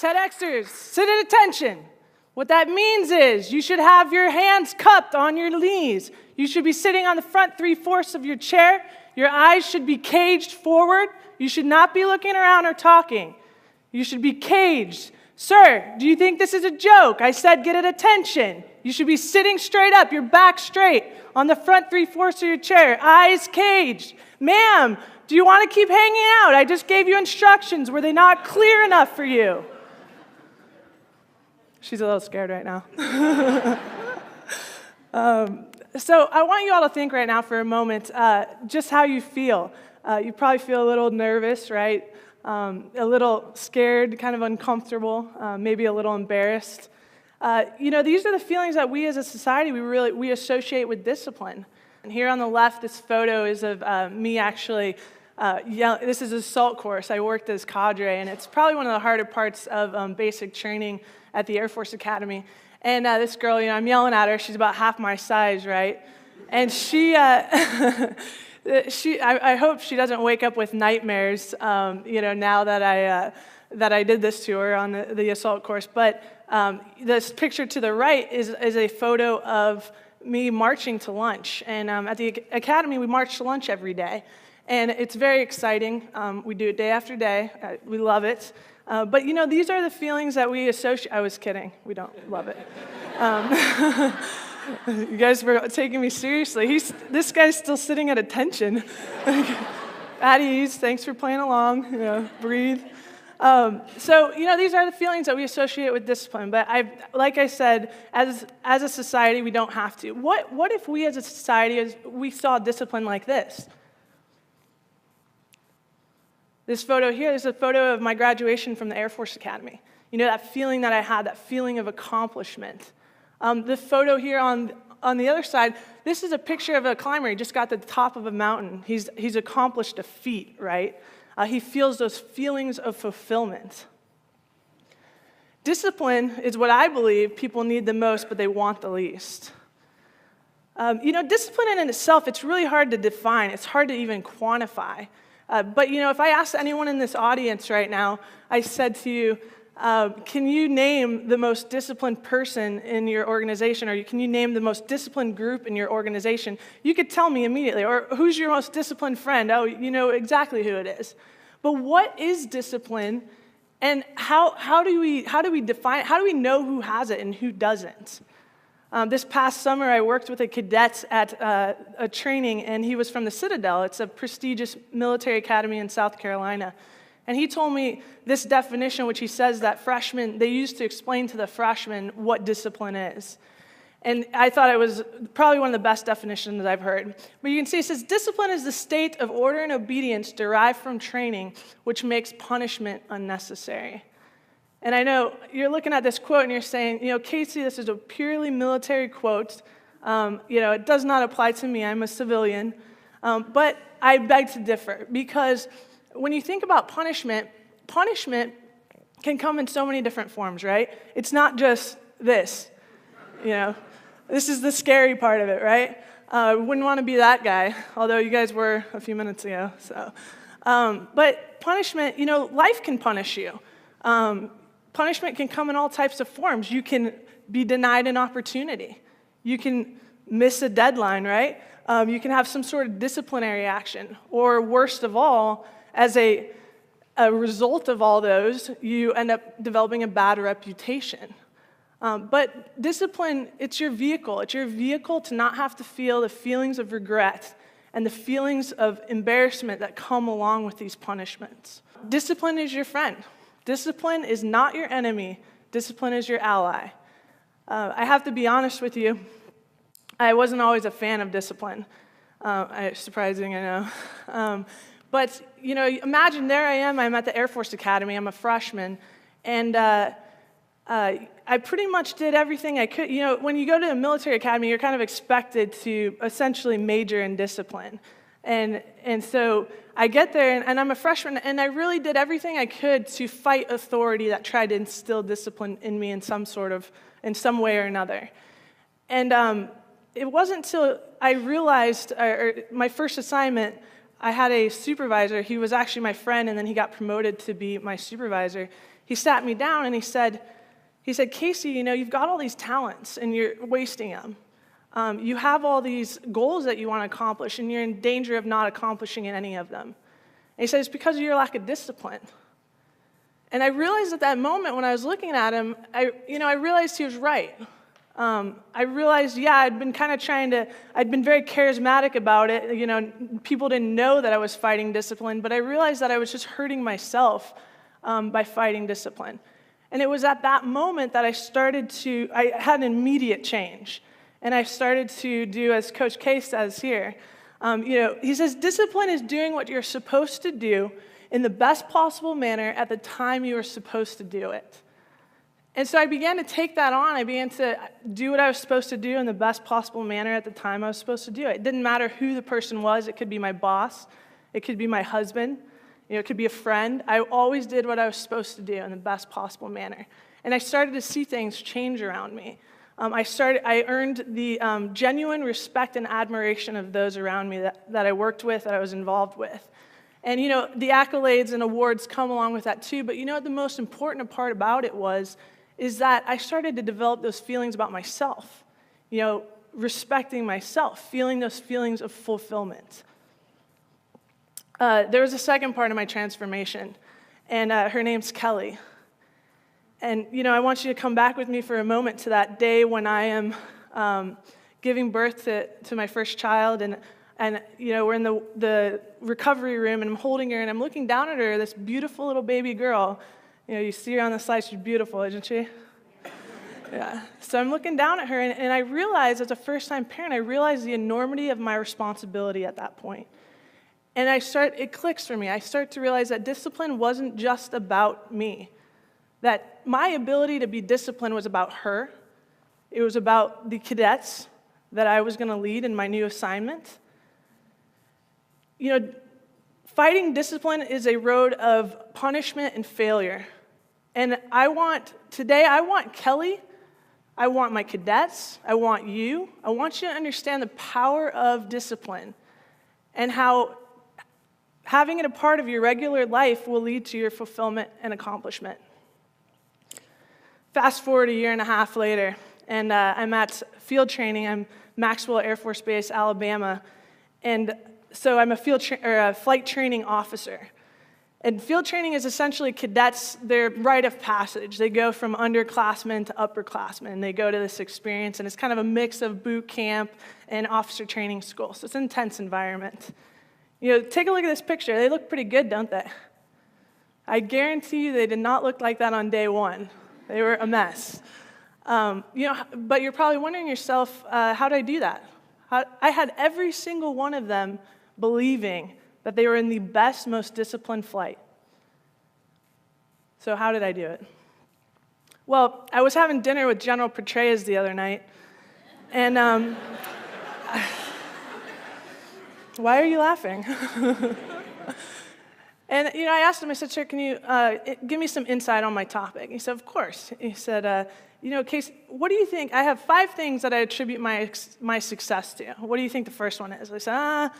TEDxers, sit at attention. What that means is you should have your hands cupped on your knees. You should be sitting on the front 3/4 of your chair. Your eyes should be caged forward. You should not be looking around or talking. You should be caged. Sir, do you think this is a joke? I said get at attention. You should be sitting straight up, your back straight, on the front 3/4 of your chair, eyes caged. Ma'am, do you want to keep hanging out? I just gave you instructions. Were they not clear enough for you? She's a little scared right now. So I want you all to think right now for a moment just how you feel. You probably feel a little nervous, right? A little scared, kind of uncomfortable, maybe a little embarrassed. These are the feelings that we as a society, we associate with discipline. And here on the left, this photo is of me actually this is an assault course. I worked as cadre, and it's probably one of the harder parts of basic training at the Air Force Academy. And this girl, I'm yelling at her. She's about half my size, right? And I hope she doesn't wake up with nightmares, now that I did this to her on the assault course. But this picture to the right is a photo of me marching to lunch. And at the academy, we march to lunch every day. And it's very exciting. We do it day after day. We love it. But these are the feelings that we associate. I was kidding. We don't love it. You guys were taking me seriously. This guy's still sitting at attention. At ease. Thanks for playing along. Breathe. These are the feelings that we associate with discipline. But like I said, as a society, we don't have to. What if we as a society, we saw discipline like this? This photo here is a photo of my graduation from the Air Force Academy. That feeling that I had, that feeling of accomplishment. The photo here on the other side, this is a picture of a climber. He just got to the top of a mountain. He's accomplished a feat, right? He feels those feelings of fulfillment. Discipline is what I believe people need the most, but they want the least. Discipline in itself, it's really hard to define. It's hard to even quantify. But if I asked anyone in this audience right now, I said to you, can you name the most disciplined person in your organization, or can you name the most disciplined group in your organization? You could tell me immediately. Or who's your most disciplined friend? Oh, you know exactly who it is. But what is discipline, and how do we define it? How do we know who has it and who doesn't? This past summer, I worked with a cadet at a training, and he was from the Citadel. It's a prestigious military academy in South Carolina. And he told me this definition, which he says that they used to explain to the freshmen what discipline is. And I thought it was probably one of the best definitions I've heard. But you can see it says, discipline is the state of order and obedience derived from training, which makes punishment unnecessary. And I know you're looking at this quote and you're saying, Casey, this is a purely military quote. It does not apply to me. I'm a civilian. But I beg to differ, because when you think about punishment can come in so many different forms, right? It's not just this. This is the scary part of it, right? Wouldn't want to be that guy, although you guys were a few minutes ago. So, but punishment, life can punish you. Punishment can come in all types of forms. You can be denied an opportunity. You can miss a deadline, right? You can have some sort of disciplinary action. Or worst of all, as a result of all those, you end up developing a bad reputation. But discipline, it's your vehicle. It's your vehicle to not have to feel the feelings of regret and the feelings of embarrassment that come along with these punishments. Discipline is your friend. Discipline is not your enemy. Discipline is your ally. I have to be honest with you. I wasn't always a fan of discipline. Surprising, I know. But, imagine there I am. I'm at the Air Force Academy. I'm a freshman. And I pretty much did everything I could. When you go to a military academy, you're kind of expected to essentially major in discipline. And so I get there, and I'm a freshman, and I really did everything I could to fight authority that tried to instill discipline in me in some way or another. And it wasn't until I realized, my first assignment, I had a supervisor. He was actually my friend, and then he got promoted to be my supervisor. He sat me down, and he said, Casey, you've got all these talents, and you're wasting them. You have all these goals that you want to accomplish, and you're in danger of not accomplishing any of them. And he said, it's because of your lack of discipline. And I realized at that moment when I was looking at him, I realized he was right. I realized, I'd been kind of I'd been very charismatic about it. People didn't know that I was fighting discipline, but I realized that I was just hurting myself by fighting discipline. And it was at that moment that I had an immediate change. And I started to do, as Coach K says here, he says, discipline is doing what you're supposed to do in the best possible manner at the time you were supposed to do it. And so I began to take that on. I began to do what I was supposed to do in the best possible manner at the time I was supposed to do it. It didn't matter who the person was. It could be my boss. It could be my husband. It could be a friend. I always did what I was supposed to do in the best possible manner. And I started to see things change around me. I earned the genuine respect and admiration of those around me that I worked with, that I was involved with. And, the accolades and awards come along with that too, but what the most important part about it is that I started to develop those feelings about myself, respecting myself, feeling those feelings of fulfillment. There was a second part of my transformation, and her name's Kelly. And, I want you to come back with me for a moment to that day when I am giving birth to my first child, and we're in the recovery room, and I'm holding her, and I'm looking down at her, this beautiful little baby girl. You see her on the slide, she's beautiful, isn't she? Yeah. So I'm looking down at her, and I realize, as a first-time parent, I realize the enormity of my responsibility at that point. And it clicks for me. I start to realize that discipline wasn't just about me, that my ability to be disciplined was about her. It was about the cadets that I was going to lead in my new assignment. Fighting discipline is a road of punishment and failure. And today I want Kelly, I want my cadets, I want you to understand the power of discipline and how having it a part of your regular life will lead to your fulfillment and accomplishment. Fast forward a year and a half later, and I'm at field training. I'm Maxwell Air Force Base, Alabama, and so I'm a flight training officer. And field training is essentially cadets, their rite of passage. They go from underclassmen to upperclassmen, and they go to this experience, and it's kind of a mix of boot camp and officer training school. So it's an intense environment. Take a look at this picture. They look pretty good, don't they? I guarantee you they did not look like that on day one. They were a mess. But you're probably wondering yourself, how did I do that? I had every single one of them believing that they were in the best, most disciplined flight. So how did I do it? Well, I was having dinner with General Petraeus the other night, and why are you laughing? And, I asked him, I said, sir, can you give me some insight on my topic? He said, of course. He said, Casey, what do you think? I have 5 things that I attribute my success to. What do you think the first one is? I said,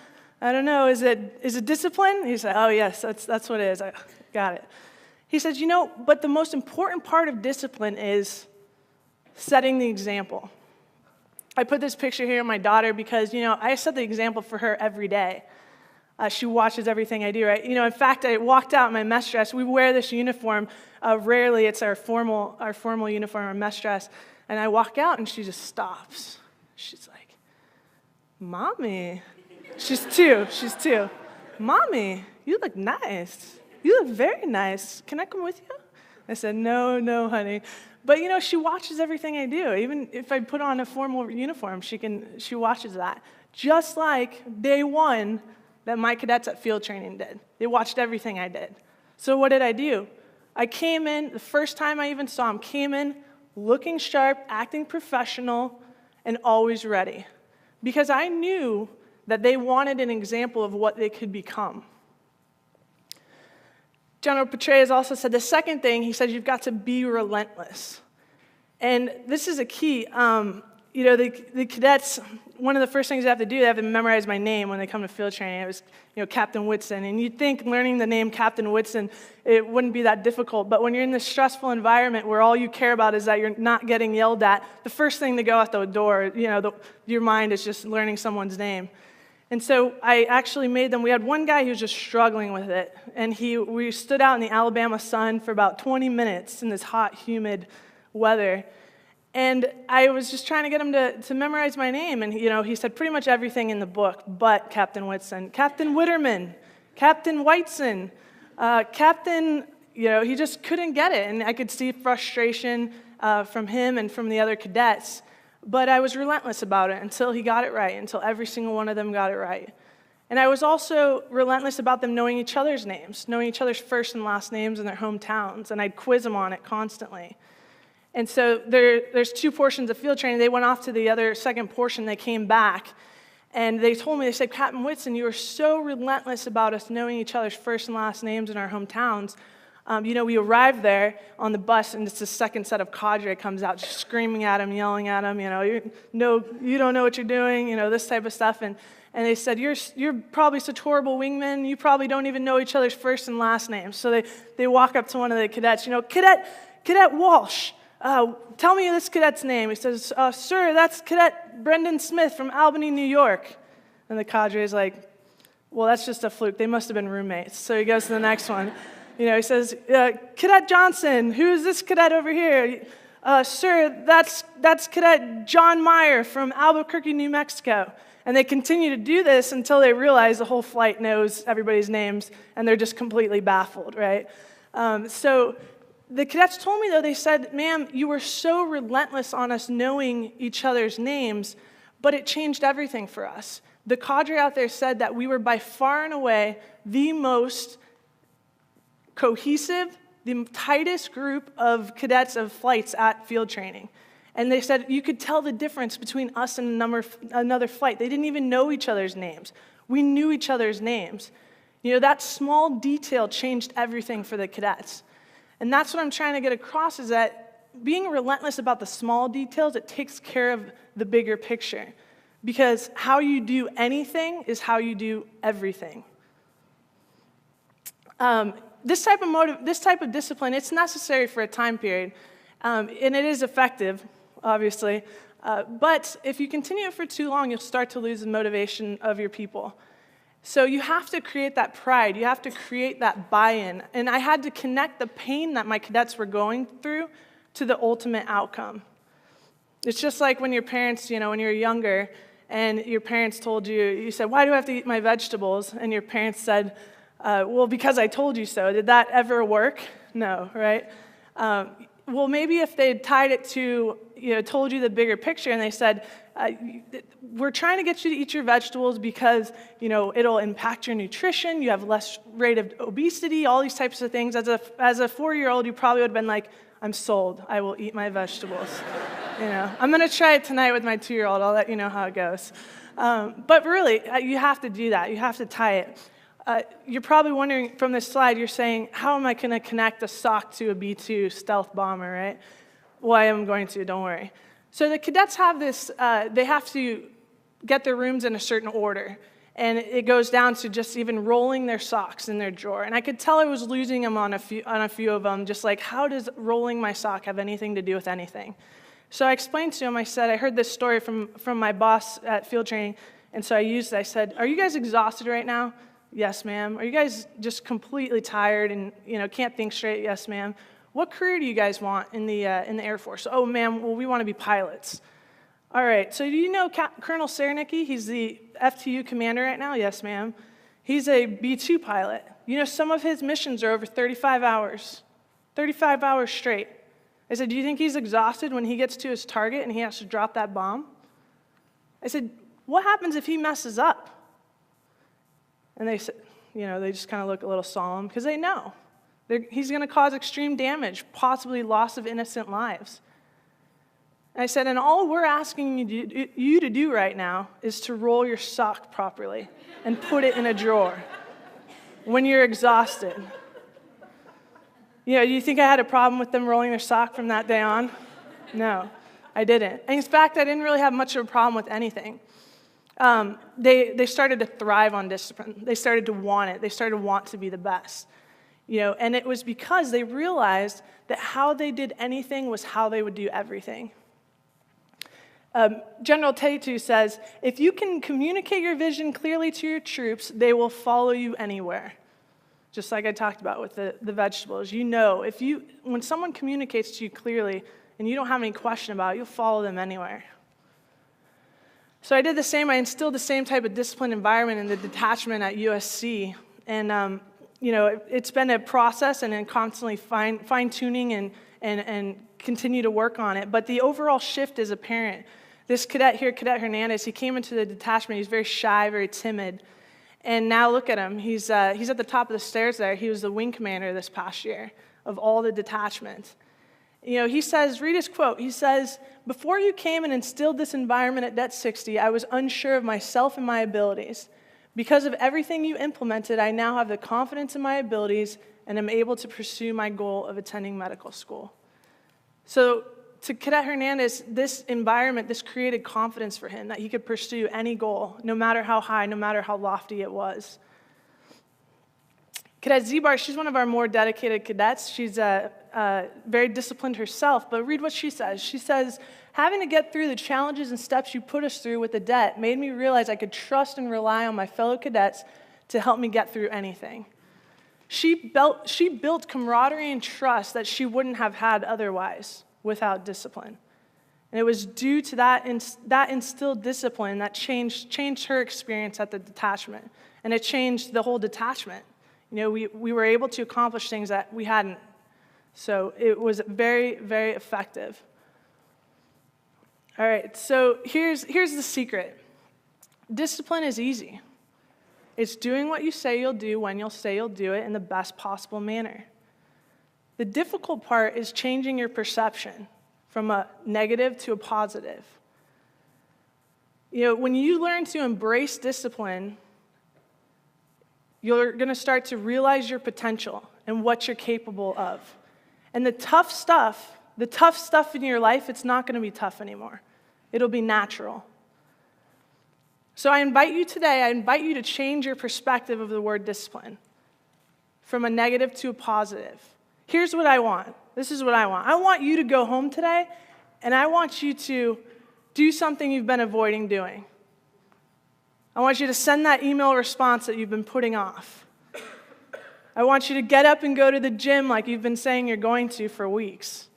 I don't know. Is it discipline? He said, oh, yes, that's what it is. I got it. He says, but the most important part of discipline is setting the example. I put this picture here of my daughter because, I set the example for her every day. She watches everything I do, right? In fact, I walked out in my mess dress. We wear this uniform. Rarely, it's our formal uniform, our mess dress. And I walk out, and she just stops. She's like, Mommy. She's two. Mommy, you look nice. You look very nice. Can I come with you? I said, no, honey. But, she watches everything I do. Even if I put on a formal uniform, she watches that. Just like day one that my cadets at field training did. They watched everything I did. So what did I do? I came in, the first time I even saw them, came in looking sharp, acting professional, and always ready. Because I knew that they wanted an example of what they could become. General Petraeus also said the second thing, he said, you've got to be relentless. And this is a key. The cadets, one of the first things they have to do, they have to memorize my name when they come to field training. It was, Captain Whitson. And you'd think learning the name Captain Whitson, it wouldn't be that difficult. But when you're in this stressful environment where all you care about is that you're not getting yelled at, the first thing to go out the door, your mind is just learning someone's name. And so I actually made them, we had one guy who was just struggling with it. And we stood out in the Alabama sun for about 20 minutes in this hot, humid weather. And I was just trying to get him to memorize my name. And, he said pretty much everything in the book but Captain Whitson. Captain Witterman, Captain Whiteson, Captain, he just couldn't get it. And I could see frustration from him and from the other cadets. But I was relentless about it until he got it right, until every single one of them got it right. And I was also relentless about them knowing each other's names, knowing each other's first and last names and their hometowns. And I'd quiz them on it constantly. And so there's 2 portions of field training. They went off to the other second portion. They came back, and they told me, they said, Captain Whitson, you were so relentless about us knowing each other's first and last names in our hometowns. We arrived there on the bus, and it's the second set of cadre comes out, just screaming at him, yelling at him, you don't know what you're doing, this type of stuff. And they said, you're probably such horrible wingmen, you probably don't even know each other's first and last names. So they walk up to one of the cadets, Cadet Walsh. Tell me this cadet's name. He says, sir, that's Cadet Brendan Smith from Albany, New York. And the cadre is like, well, that's just a fluke. They must have been roommates. So he goes to the next one. He says, Cadet Johnson, who is this cadet over here? Sir, that's Cadet John Meyer from Albuquerque, New Mexico. And they continue to do this until they realize the whole flight knows everybody's names, and they're just completely baffled, right? So the cadets told me, though, they said, ma'am, you were so relentless on us knowing each other's names, but it changed everything for us. The cadre out there said that we were by far and away the most cohesive, the tightest group of cadets of flights at field training. And they said you could tell the difference between us and another flight. They didn't even know each other's names. We knew each other's names. That small detail changed everything for the cadets. And that's what I'm trying to get across, is that being relentless about the small details, it takes care of the bigger picture. Because how you do anything is how you do everything. This type of discipline, it's necessary for a time period, and it is effective, obviously. But if you continue it for too long, you'll start to lose the motivation of your people. So you have to create that pride. You have to create that buy-in. And I had to connect the pain that my cadets were going through to the ultimate outcome. It's just like when your parents, when you're younger, and your parents told you said, why do I have to eat my vegetables? And your parents said, well, because I told you so. Did that ever work? No, right? Well, maybe if they tied it to, told you the bigger picture, and they said, we're trying to get you to eat your vegetables because, it'll impact your nutrition, you have less rate of obesity, all these types of things. As a 4-year-old, you probably would have been like, I'm sold. I will eat my vegetables. I'm going to try it tonight with my 2-year-old. I'll let you know how it goes. But really, you have to do that. You have to tie it. You're probably wondering from this slide, you're saying, how am I going to connect a sock to a B-2 stealth bomber, right? Well, I am going to, don't worry. So the cadets have this, they have to get their rooms in a certain order. And it goes down to just even rolling their socks in their drawer. And I could tell I was losing them on a few of them, just like, how does rolling my sock have anything to do with anything? So I explained to him, I said, I heard this story from my boss at field training, and so I used it. I said, are you guys exhausted right now? Yes, ma'am. Are you guys just completely tired and can't think straight? Yes, ma'am. What career do you guys want in the Air Force? Oh, ma'am, well, we want to be pilots. All right, so do you know Colonel Sarnicki? He's the FTU commander right now? Yes, ma'am. He's a B-2 pilot. Some of his missions are over 35 hours. 35 hours straight. I said, do you think he's exhausted when he gets to his target and he has to drop that bomb? I said, what happens if he messes up? And they said, they just kind of look a little solemn because they know. He's going to cause extreme damage, possibly loss of innocent lives. And I said, and all we're asking you to do right now is to roll your sock properly and put it in a drawer when you're exhausted. Do you think I had a problem with them rolling their sock from that day on? No. I didn't. And in fact, I didn't really have much of a problem with anything. They started to thrive on discipline. They started to want it. They started to want to be the best. And it was because they realized that how they did anything was how they would do everything. General Taitu says, if you can communicate your vision clearly to your troops, they will follow you anywhere. Just like I talked about with the vegetables. When someone communicates to you clearly and you don't have any question about it, you'll follow them anywhere. So I did the same. I instilled the same type of disciplined environment in the detachment at USC. And, it's been a process and then constantly fine-tuning and continue to work on it. But the overall shift is apparent. This cadet here, Cadet Hernandez, he came into the detachment. He was very shy, very timid. And now look at him. He's at the top of the stairs there. He was the wing commander this past year of all the detachments. He says, read his quote. He says, before you came and instilled this environment at Det 60, I was unsure of myself and my abilities. Because of everything you implemented, I now have the confidence in my abilities and am able to pursue my goal of attending medical school. So to Cadet Hernandez, this environment, this created confidence for him that he could pursue any goal, no matter how high, no matter how lofty it was. Cadet Zibar, she's one of our more dedicated cadets. She's very disciplined herself, but read what she says. She says, having to get through the challenges and steps you put us through with the debt made me realize I could trust and rely on my fellow cadets to help me get through anything. She built camaraderie and trust that she wouldn't have had otherwise without discipline. And it was due to that instilled discipline that changed her experience at the detachment. And it changed the whole detachment. We were able to accomplish things that we hadn't. So it was very, very effective. All right, so here's the secret. Discipline is easy. It's doing what you say you'll do when you'll say you'll do it in the best possible manner. The difficult part is changing your perception from a negative to a positive. When you learn to embrace discipline, you're going to start to realize your potential and what you're capable of. And the tough stuff in your life, it's not going to be tough anymore. It'll be natural. So I invite you to change your perspective of the word discipline from a negative to a positive. Here's what I want. This is what I want. I want you to go home today, and I want you to do something you've been avoiding doing. I want you to send that email response that you've been putting off. I want you to get up and go to the gym like you've been saying you're going to for weeks.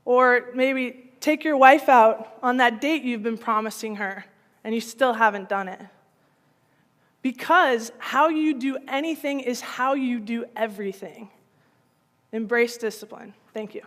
Or maybe take your wife out on that date you've been promising her, and you still haven't done it. Because how you do anything is how you do everything. Embrace discipline. Thank you.